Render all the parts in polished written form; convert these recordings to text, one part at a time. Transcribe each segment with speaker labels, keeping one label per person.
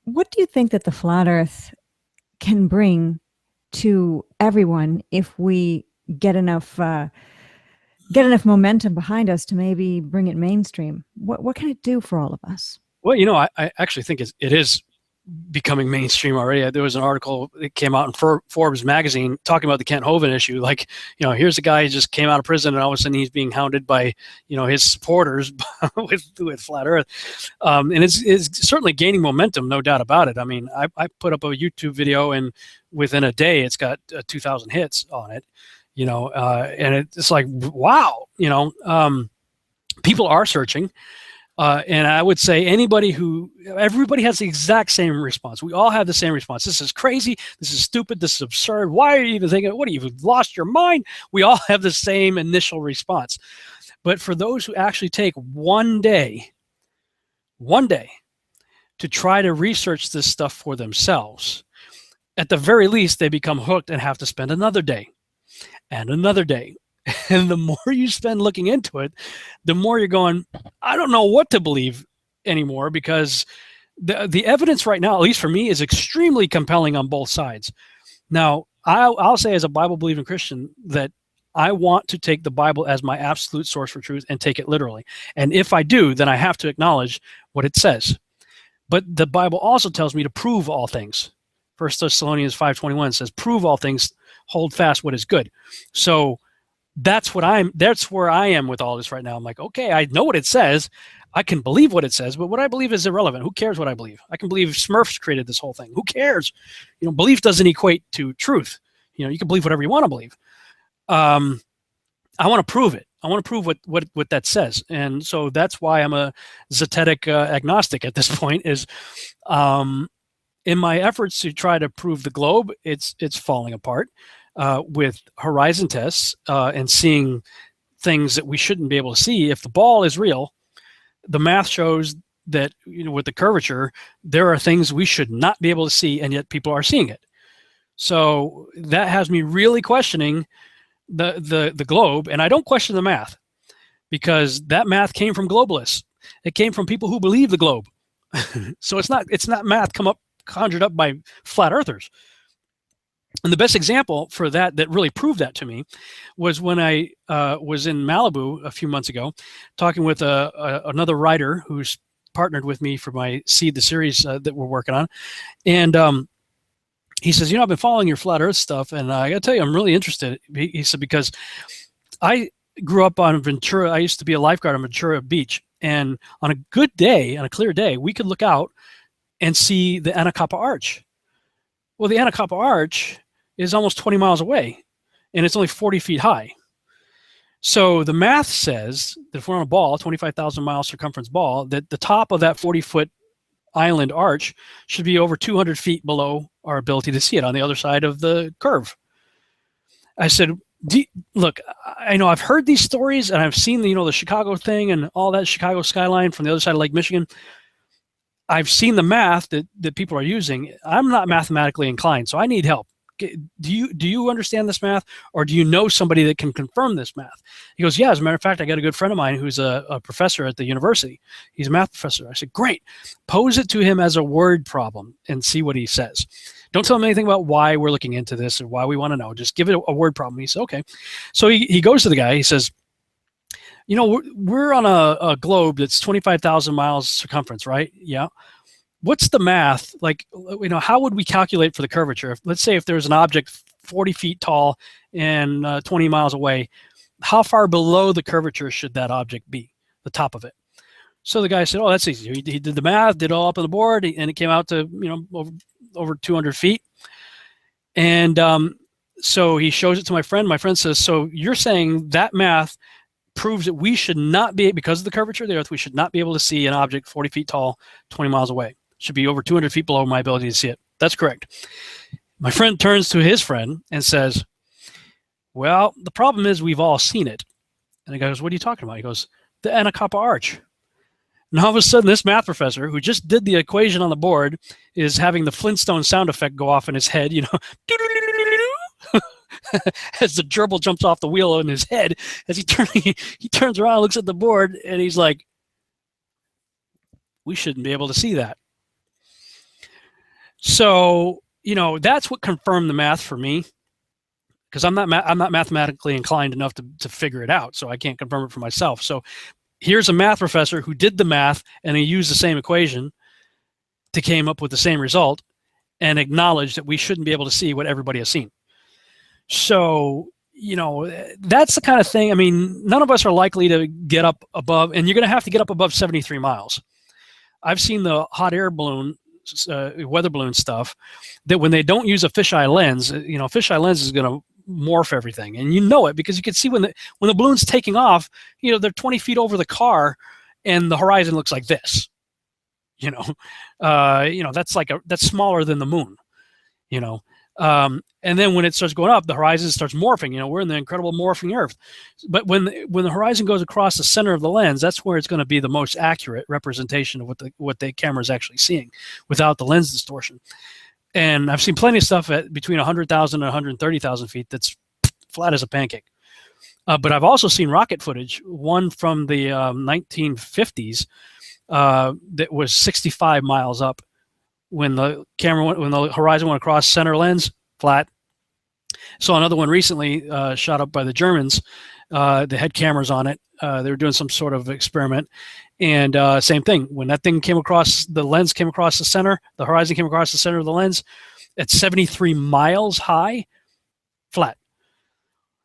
Speaker 1: What do you think that the flat Earth can bring to everyone if we get enough momentum behind us to maybe bring it mainstream? What can it do for all of us?
Speaker 2: Well, I actually think it is becoming mainstream already. There was an article that came out in Forbes magazine talking about the Kent Hovind issue. Like, here's a guy who just came out of prison, and all of a sudden he's being hounded by, his supporters with flat Earth, and it's certainly gaining momentum, no doubt about it. I mean, I put up a YouTube video, and within a day, it's got 2,000 hits on it. And it's like, wow, people are searching. And I would say everybody has the exact same response. We all have the same response. This is crazy. This is stupid. This is absurd. Why are you even thinking? What, you've lost your mind? We all have the same initial response. But for those who actually take one day to try to research this stuff for themselves, at the very least, they become hooked and have to spend another day and another day. And the more you spend looking into it, the more you're going, I don't know what to believe anymore, because the evidence right now, at least for me, is extremely compelling on both sides. Now, I'll say as a Bible-believing Christian that I want to take the Bible as my absolute source for truth and take it literally. And if I do, then I have to acknowledge what it says. But the Bible also tells me to prove all things. 1 Thessalonians 5:21 says, prove all things, hold fast what is good. So that's where I am with all this right now. I'm like, okay, I know what it says. I can believe what it says, but what I believe is irrelevant. Who cares what I believe? I can believe Smurfs created this whole thing. Who cares? Belief doesn't equate to truth. You can believe whatever you want to believe. I want to prove it. I want to prove what that says. And so that's why I'm a zetetic agnostic at this point, is in my efforts to try to prove the globe, it's falling apart. With horizon tests and seeing things that we shouldn't be able to see. If the ball is real, the math shows that with the curvature, there are things we should not be able to see, and yet people are seeing it. So that has me really questioning the globe, and I don't question the math, because that math came from globalists. It came from people who believe the globe. So it's not math conjured up by flat earthers. And the best example for that really proved that to me was when I was in Malibu a few months ago, talking with another writer who's partnered with me for my Seed, the series that we're working on. And he says, I've been following your flat Earth stuff, and I got to tell you, I'm really interested. He said, because I grew up on Ventura. I used to be a lifeguard on Ventura Beach. And on a good day, on a clear day, we could look out and see the Anacapa Arch. Well, the Anacapa Arch is almost 20 miles away, and it's only 40 feet high. So the math says that if we're on a ball, 25,000 mile circumference ball, that the top of that 40-foot island arch should be over 200 feet below our ability to see it on the other side of the curve. I said, look, I know I've heard these stories, and I've seen the Chicago thing and all that Chicago skyline from the other side of Lake Michigan. I've seen the math that people are using. I'm not mathematically inclined, so I need help. Do you understand this math, or do you know somebody that can confirm this math? He goes, yeah, as a matter of fact, I got a good friend of mine who's a professor at the university. He's a math professor. I said, great. Pose it to him as a word problem and see what he says. Don't tell him anything about why we're looking into this or why we want to know. Just give it a word problem. He said, okay. So he goes to the guy. He says, we're on a globe that's 25,000 miles circumference, right? Yeah. What's the math? Like, how would we calculate for the curvature? Let's say if there's an object 40 feet tall and 20 miles away, how far below the curvature should that object be, the top of it? So the guy said, oh, that's easy. He did the math, did it all up on the board, and it came out to, over 200 feet. And so he shows it to my friend. My friend says, so you're saying that math proves that we should not be, because of the curvature of the Earth, we should not be able to see an object 40 feet tall, 20 miles away. Should be over 200 feet below my ability to see it. That's correct. My friend turns to his friend and says, well, the problem is we've all seen it. And he goes, what are you talking about? He goes, the Anacapa Arch. And all of a sudden, this math professor who just did the equation on the board is having the Flintstone sound effect go off in his head, as the gerbil jumps off the wheel in his head. As he turns around, looks at the board, and he's like, we shouldn't be able to see that. So, that's what confirmed the math for me, because I'm not mathematically inclined enough to figure it out, so I can't confirm it for myself. So here's a math professor who did the math, and he used the same equation to came up with the same result, and acknowledged that we shouldn't be able to see what everybody has seen. So, that's the kind of thing. I mean, none of us are likely to get up above, and you're going to have to get up above 73 miles. I've seen the hot air balloon, weather balloon stuff, that when they don't use a fisheye lens, fisheye lens is going to morph everything, and it because you can see when the balloon's taking off, they're 20 feet over the car, and the horizon looks like this. That's smaller than the moon. And then when it starts going up, the horizon starts morphing. We're in the incredible morphing Earth. But when the horizon goes across the center of the lens, that's where it's going to be the most accurate representation of what the camera is actually seeing, without the lens distortion. And I've seen plenty of stuff at between 100,000 and 130,000 feet that's flat as a pancake. But I've also seen rocket footage, one from the 1950s that was 65 miles up. When the horizon went across center lens, flat. Saw another one recently shot up by the Germans. They had cameras on it. They were doing some sort of experiment, and same thing. When that thing came across, the lens came across the center, the horizon came across the center of the lens, at 73 miles high, flat.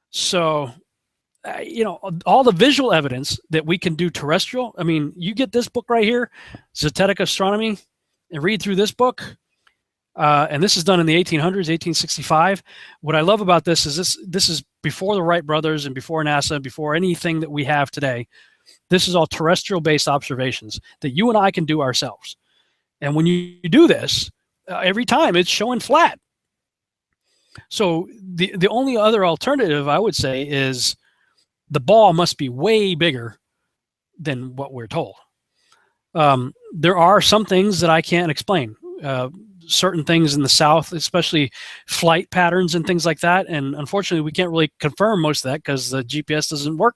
Speaker 2: So, all the visual evidence that we can do terrestrial. I mean, you get this book right here, Zetetic Astronomy, and read through this book. And this is done in the 1800s, 1865. What I love about this is this is before the Wright brothers and before NASA, before anything that we have today. This is all terrestrial-based observations that you and I can do ourselves. And when you do this, every time it's showing flat. So the only other alternative I would say is the ball must be way bigger than what we're told. There are some things that I can't explain. Certain things in the South, especially flight patterns and things like that. And unfortunately, we can't really confirm most of that because the GPS doesn't work.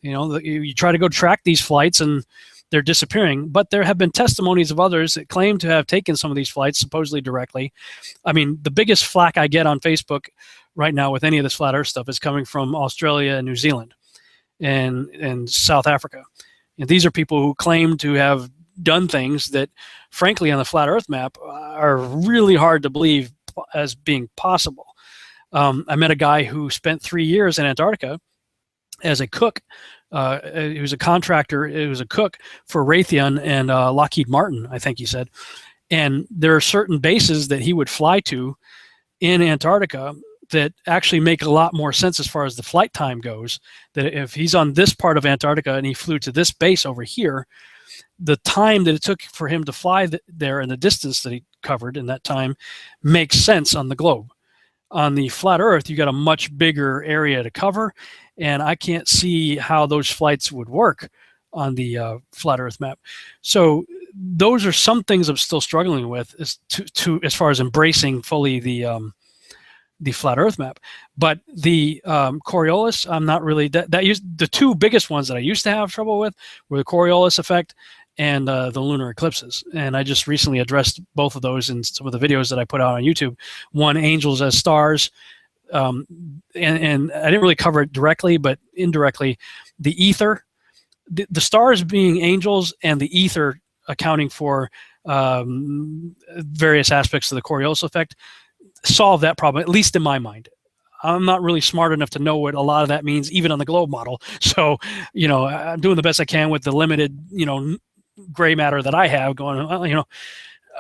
Speaker 2: You try to go track these flights and they're disappearing. But there have been testimonies of others that claim to have taken some of these flights supposedly directly. I mean, the biggest flack I get on Facebook right now with any of this flat Earth stuff is coming from Australia and New Zealand and South Africa. And these are people who claim to have done things that, frankly, on the flat Earth map are really hard to believe as being possible. I met a guy who spent 3 years in Antarctica as a cook. He was a contractor. He was a cook for Raytheon and Lockheed Martin, I think he said. And there are certain bases that he would fly to in Antarctica that actually make a lot more sense as far as the flight time goes. That if he's on this part of Antarctica and he flew to this base over here, the time that it took for him to fly there and the distance that he covered in that time makes sense on the globe. On the flat Earth, you got a much bigger area to cover, and I can't see how those flights would work on the flat Earth map. So those are some things I'm still struggling with as far as embracing fully the flat Earth map. But the Coriolis, I'm not really the two biggest ones that I used to have trouble with were the Coriolis effect and the lunar eclipses. And I just recently addressed both of those in some of the videos that I put out on YouTube. One, angels as stars. And I didn't really cover it directly, but indirectly, the ether, the stars being angels and the ether accounting for various aspects of the Coriolis effect, solve that problem, at least in my mind. I'm not really smart enough to know what a lot of that means, even on the globe model. So, I'm doing the best I can with the limited, gray matter that I have going,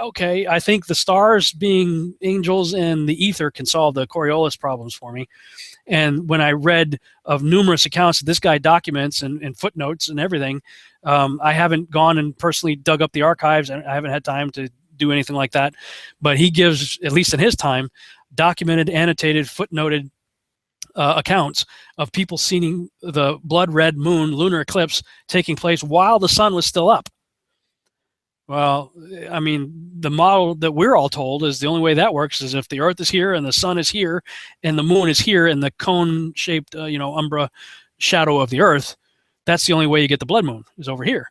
Speaker 2: okay, I think the stars being angels and the ether can solve the Coriolis problems for me. And when I read of numerous accounts that this guy documents and footnotes and everything, I haven't gone and personally dug up the archives. I haven't had time to do anything like that. But he gives, at least in his time, documented, annotated, footnoted accounts of people seeing the blood red moon lunar eclipse taking place while the sun was still up. Well, I mean, the model that we're all told is the only way that works is if the Earth is here and the sun is here and the moon is here and the cone-shaped, umbra shadow of the Earth, that's the only way you get the blood moon is over here.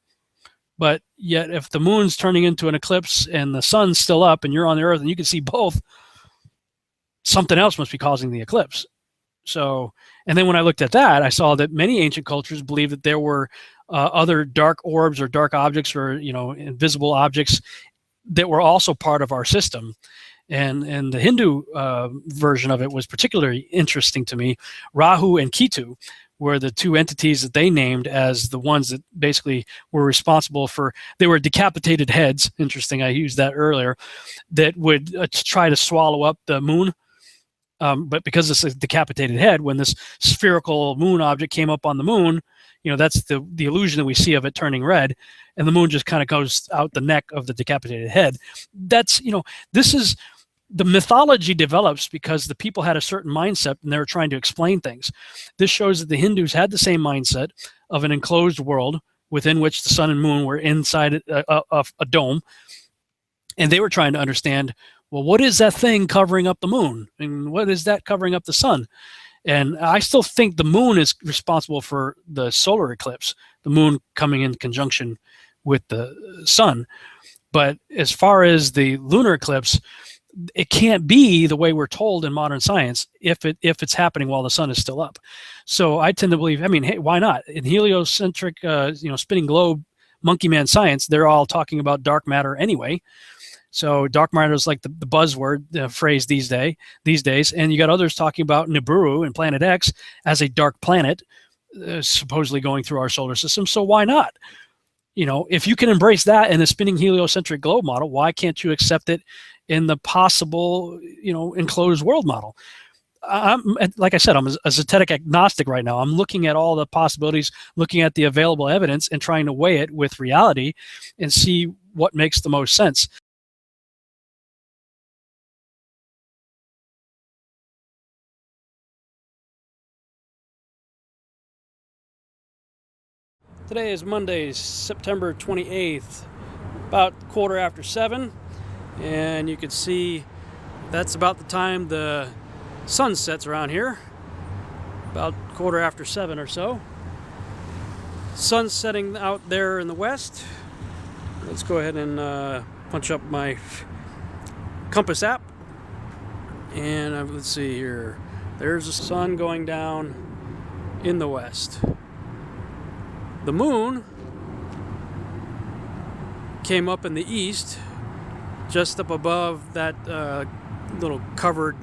Speaker 2: But yet, if the moon's turning into an eclipse and the sun's still up and you're on the Earth and you can see both, something else must be causing the eclipse. So, and then when I looked at that, I saw that many ancient cultures believed that there were other dark orbs or dark objects or, you know, invisible objects that were also part of our system. And the Hindu version of it was particularly interesting to me. Rahu and Ketu were the two entities that they named as the ones that basically were responsible for, they were decapitated heads. Interesting, I used that earlier, that would try to swallow up the moon. But because it's a decapitated head, when this spherical moon object came up on the moon, you know, that's the illusion that we see of it turning red, and the moon just kind of goes out the neck of the decapitated head. That's, you know, this is, the mythology develops because the people had a certain mindset and they were trying to explain things. This shows that the Hindus had the same mindset of an enclosed world within which the sun and moon were inside a dome, and they were trying to understand, well, what is that thing covering up the moon? And what is that covering up the sun? And I still think the moon is responsible for the solar eclipse, the moon coming in conjunction with the sun. But as far as the lunar eclipse, it can't be the way we're told in modern science if it's happening while the sun is still up. So I tend to believe, I mean, hey, why not? In heliocentric, spinning globe, monkey man science, they're all talking about dark matter anyway. So dark matter is like the buzzword phrase these days. And you got others talking about Nibiru and Planet X as a dark planet, supposedly going through our solar system. So why not? You know, if you can embrace that in a spinning heliocentric globe model, why can't you accept it in the possible, you know, enclosed world model? Like I said, I'm a zetetic agnostic right now. I'm looking at all the possibilities, looking at the available evidence and trying to weigh it with reality and see what makes the most sense. Today is Monday, September 28th, about 7:15, and you can see that's about the time the sun sets around here, about 7:15 or so. Sun's setting out there in the west. Let's go ahead and punch up my compass app, and let's see here. There's the sun going down in the west. The moon came up in the east, just up above that little covered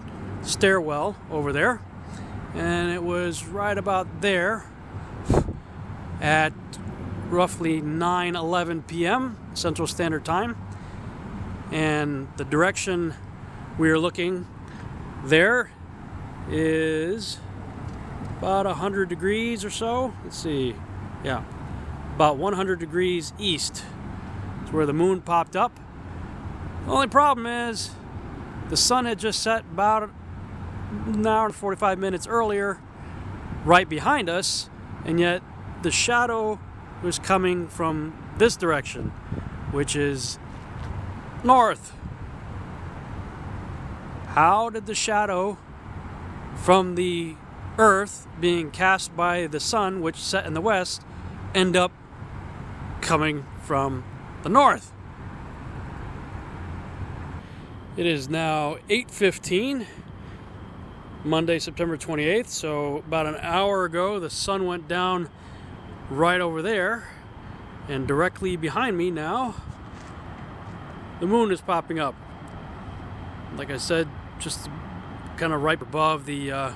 Speaker 2: stairwell over there, and it was right about there at roughly 9:11 p.m. Central Standard Time. And the direction we are looking there is about 100 degrees or so. Let's see. Yeah, about 100 degrees east is where the moon popped up. The only problem is the sun had just set about an hour and 45 minutes earlier right behind us, and yet the shadow was coming from this direction, which is north. How did the shadow from the Earth being cast by the sun, which set in the west, end up coming from the north? It is now 8:15, Monday, September 28th. So about an hour ago, the sun went down right over there, and directly behind me now, the moon is popping up. Like I said, just kind of right above the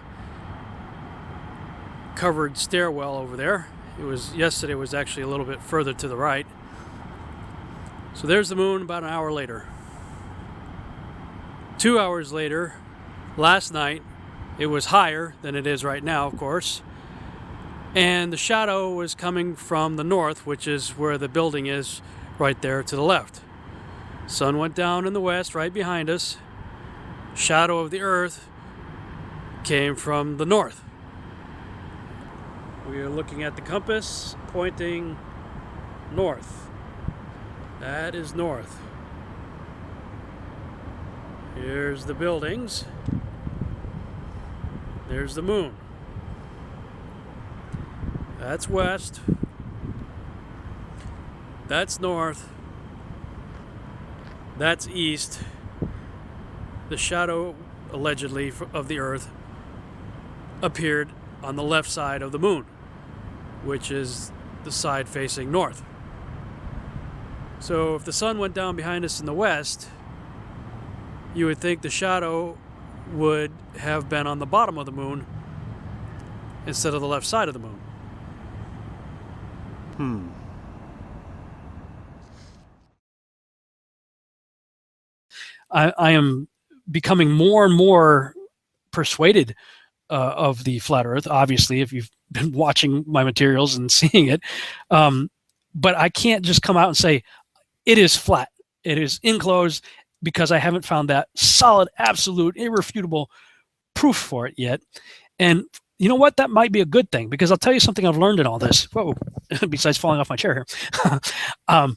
Speaker 2: covered stairwell over there. Yesterday was actually a little bit further to the right. So there's the moon about an hour later. 2 hours later, last night, it was higher than it is right now, of course. And the shadow was coming from the north, which is where the building is, right there to the left. Sun went down in the west, right behind us. Shadow of the Earth came from the north. We are looking at the compass pointing north. That is north. Here's the buildings. There's the moon. That's west. That's north. That's east. The shadow, allegedly, of the Earth appeared on the left side of the moon, which is the side facing north. So if the sun went down behind us in the west, you would think the shadow would have been on the bottom of the moon instead of the left side of the moon. I am becoming more and more persuaded of the flat Earth, obviously, if you've been watching my materials and seeing it. But I can't just come out and say, it is flat, it is enclosed, because I haven't found that solid, absolute, irrefutable proof for it yet. And you know what? That might be a good thing, because I'll tell you something I've learned in all this. Whoa, besides falling off my chair here,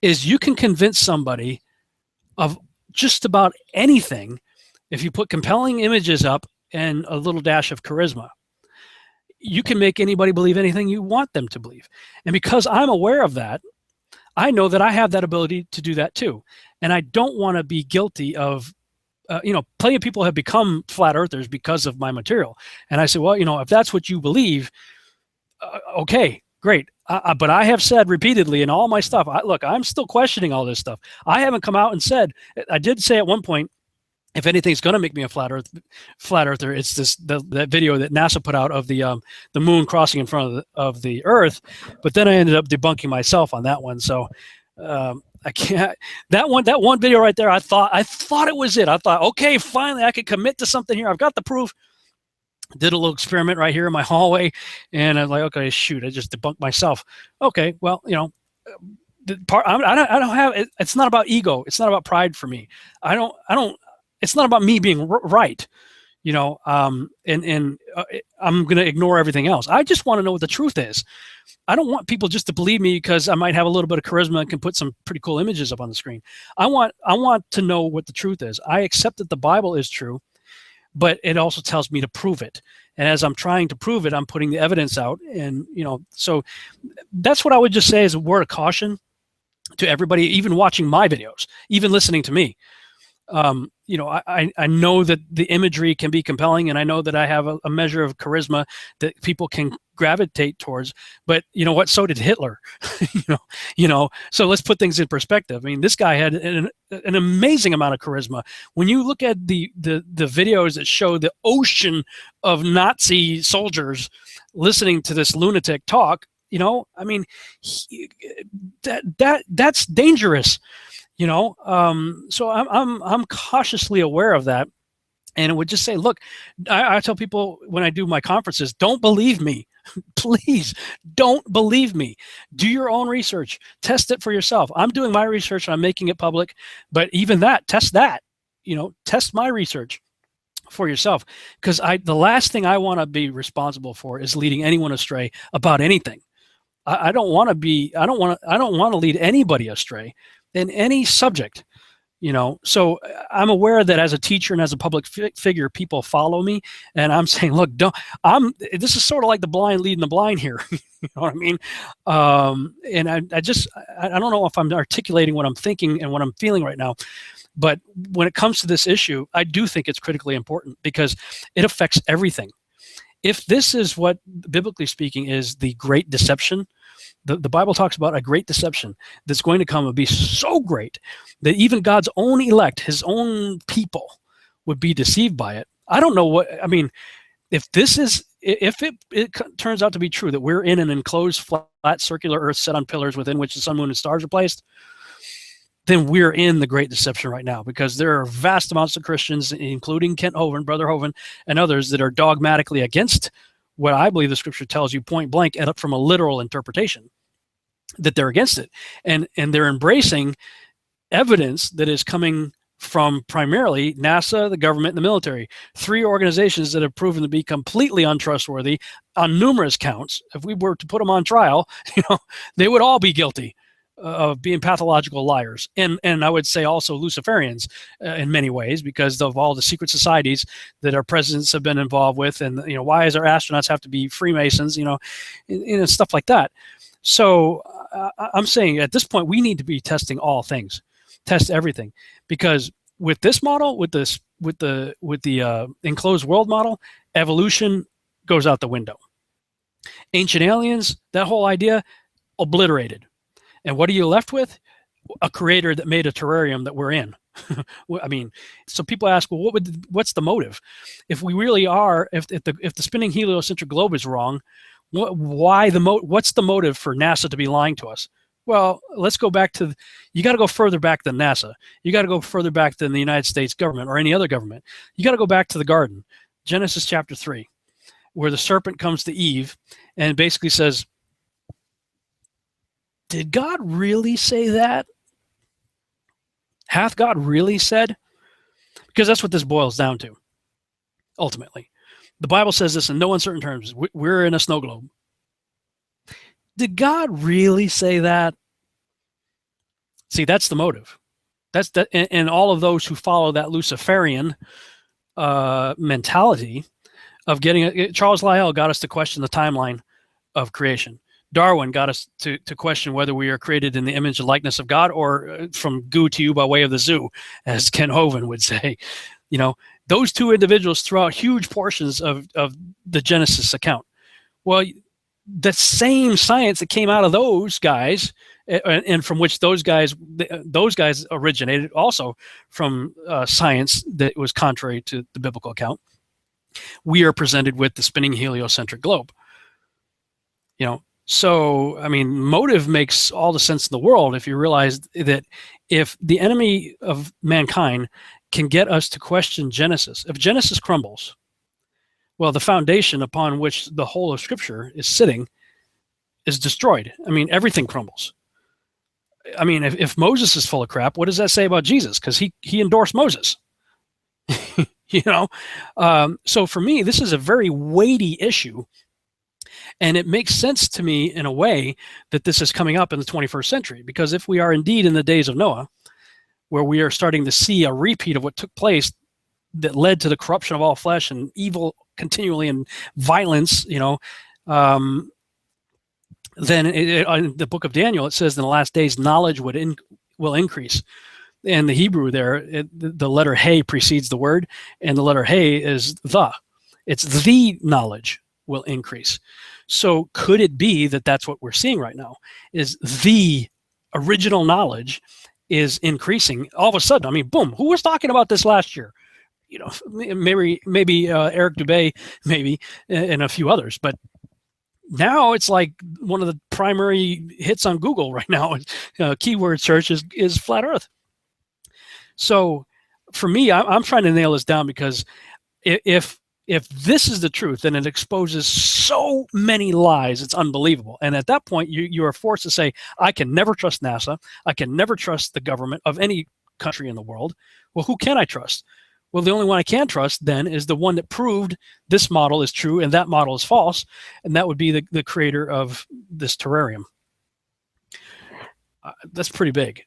Speaker 2: is you can convince somebody of just about anything if you put compelling images up and a little dash of charisma. You can make anybody believe anything you want them to believe. And because I'm aware of that, I know that I have that ability to do that too. And I don't want to be guilty of, plenty of people have become flat earthers because of my material. And I say, well, if that's what you believe, okay, great. But I have said repeatedly in all my stuff, look, I'm still questioning all this stuff. I haven't come out and said, I did say at one point, if anything's going to make me a flat earther, it's that video that NASA put out of the moon crossing in front of the Earth. But then I ended up debunking myself on that one. So I can't. That one video right there, I thought it was it. I thought, okay, finally I could commit to something here. I've got the proof. Did a little experiment right here in my hallway, and I'm like, okay, shoot, I just debunked myself. Okay, well, the part I don't have. It's not about ego. It's not about pride for me. I don't. It's not about me being right, and I'm going to ignore everything else. I just want to know what the truth is. I don't want people just to believe me because I might have a little bit of charisma and can put some pretty cool images up on the screen. I want to know what the truth is. I accept that the Bible is true, but it also tells me to prove it. And as I'm trying to prove it, I'm putting the evidence out. And, so that's what I would just say as a word of caution to everybody, even watching my videos, even listening to me. I know that the imagery can be compelling, and I know that I have a measure of charisma that people can gravitate towards. But you know what? So did Hitler. So let's put things in perspective. I mean, this guy had an amazing amount of charisma. When you look at the videos that show the ocean of Nazi soldiers listening to this lunatic talk, I mean, that's dangerous. So I'm cautiously aware of that, and it would just say, look, I tell people when I do my conferences, don't believe me. Please don't believe me. Do your own research. Test it for yourself. I'm doing my research and I'm making it public, but even that, test my research for yourself, because the last thing I want to be responsible for is leading anyone astray about anything. I don't want to lead anybody astray in any subject, So I'm aware that as a teacher and as a public figure, people follow me, and I'm saying, look, this is sort of like the blind leading the blind here. You know what I mean? And I don't know if I'm articulating what I'm thinking and what I'm feeling right now, but when it comes to this issue, I do think it's critically important because it affects everything. If this is what, biblically speaking, is the great deception, the Bible talks about a great deception that's going to come and be so great that even God's own elect, his own people, would be deceived by it. I don't know if it turns out to be true that we're in an enclosed, flat, circular earth set on pillars within which the sun, moon, and stars are placed, then we're in the great deception right now, because there are vast amounts of Christians, including Kent Hovind, Brother Hovind, and others, that are dogmatically against what I believe the scripture tells you point blank, and up from a literal interpretation, that they're against it. And they're embracing evidence that is coming from primarily NASA, the government, and the military, three organizations that have proven to be completely untrustworthy on numerous counts. If we were to put them on trial, they would all be guilty of being pathological liars, and I would say also Luciferians in many ways, because of all the secret societies that our presidents have been involved with, and why does our astronauts have to be Freemasons, stuff like that. So I'm saying at this point we need to be testing all things, test everything, because with this model, with the enclosed world model, evolution goes out the window. Ancient aliens, that whole idea, obliterated. And what are you left with? A creator that made a terrarium that we're in. I mean, so people ask, well, what's the motive? If we really are, if the spinning heliocentric globe is wrong, what's the motive for NASA to be lying to us? Well, let's go back to, you got to go further back than NASA. You got to go further back than the United States government or any other government. You got to go back to the garden, Genesis chapter 3, where the serpent comes to Eve and basically says, did God really say that? Hath God really said? Because that's what this boils down to, ultimately. The Bible says this in no uncertain terms. We're in a snow globe. Did God really say that? See, that's the motive. That's that, and all of those who follow that Luciferian mentality of getting Charles Lyell got us to question the timeline of creation. Darwin got us to question whether we are created in the image and likeness of God or from goo to you by way of the zoo, as Ken Hovind would say. You know, those two individuals threw out huge portions of the Genesis account. Well, the same science that came out of those guys, and from which those guys originated, also from science that was contrary to the biblical account, we are presented with the spinning heliocentric globe. You know, so I mean, motive makes all the sense in the world if you realize that if the enemy of mankind can get us to question Genesis, if Genesis crumbles, well, the foundation upon which the whole of Scripture is sitting is destroyed. I mean, everything crumbles. I mean, if Moses is full of crap, what does that say about Jesus? Because he endorsed Moses. You know, so for me, this is a very weighty issue, and it makes sense to me in a way that this is coming up in the 21st century. Because if we are indeed in the days of Noah, where we are starting to see a repeat of what took place that led to the corruption of all flesh and evil continually and violence, you know, then in the book of Daniel, it says in the last days, knowledge will increase. And the Hebrew there, the letter He precedes the word, and the letter He is the. It's the knowledge will increase. So could it be that that's what we're seeing right now, is the original knowledge is increasing all of a sudden? I mean, boom, who was talking about this last year? You know, maybe Eric Dubay, maybe, and a few others, but now it's like one of the primary hits on Google right now. Keyword search is flat Earth. So for me, I'm trying to nail this down, because if this is the truth, then it exposes so many lies, it's unbelievable. And at that point, you are forced to say, I can never trust NASA. I can never trust the government of any country in the world. Well, who can I trust? Well, the only one I can trust then is the one that proved this model is true and that model is false, and that would be the creator of this terrarium. That's pretty big.